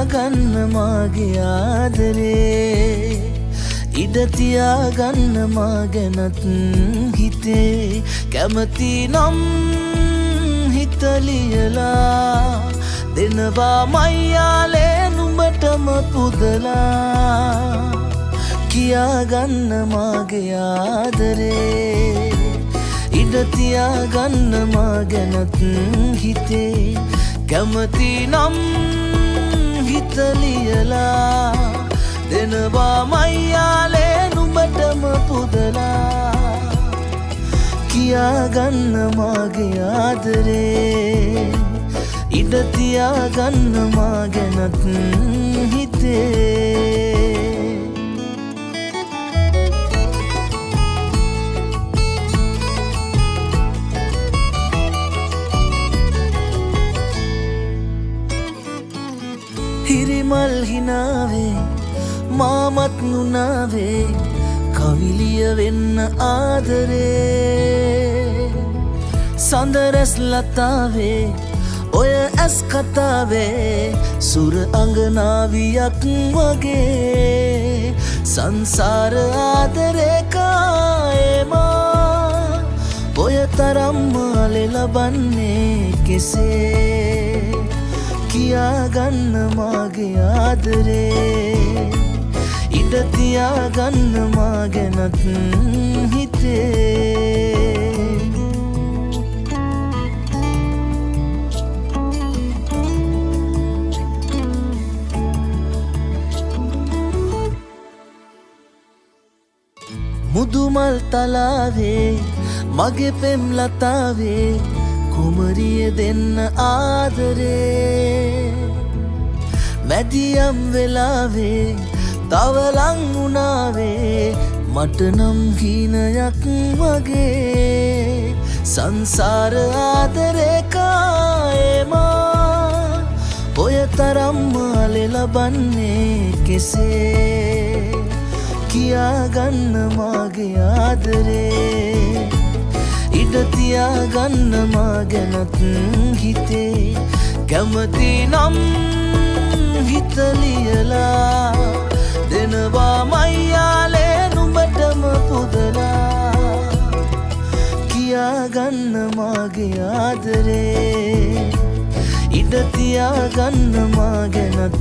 තියාගන්න මාගේ ආදරේ ඉඩ තියාගන්න මා ගැනත් හිතේ කැමති නම් හිත ලියලා දෙනවා මයියාලේ නුඹටම පුදලා කියාගන්න මාගේ ආදරේ ඉඩ තියාගන්න මා ගැනත් හිතේ කැමති නම් හිත ලියලා දෙනවා මයියාලේ නුඹටම පුදලා කියාගන්න මාගේ ආදරේ ඉඩ තියාගන්න මා ගැනත් හිතේ හිරිමල් හිනාවේ මාමත් නුනාවේ කවිලිය වෙන්න ආදරේ සඳරැස් ලතාවේ ඔය ඇස් කතාවේ සුර අංගනාවියක් වගේ සංසාර ආදරේ කායමා ඔය තරම්ම ලබන්නේ කෙසේ කියාගන්න මාගේ ආදරේ ඉඩ තියාගන්න මා ගැනත් හිතේ මුදුමල් තලාවේ මගේ පෙම් ලතාවේ කුමරිය දෙන්න ආදරේ මැදියම් වෙලාවේ තවලං උනාවේ මට නම් හීනයක් වගේ සංසාර ආදරේ කායමා ඔය තරම්ම ලබන්නේ කෙසේ කියාගන්න මාගේ ආදරේ ඉඩ තියාගන්න මා ගැනත් හිතේ කැමති නම් හිත ලියලා දෙනවා මයියාලේ නුඹටම පුදලා කියාගන්න මාගේ ආදරේ ඉඩ තියාගන්න මා ගැනත්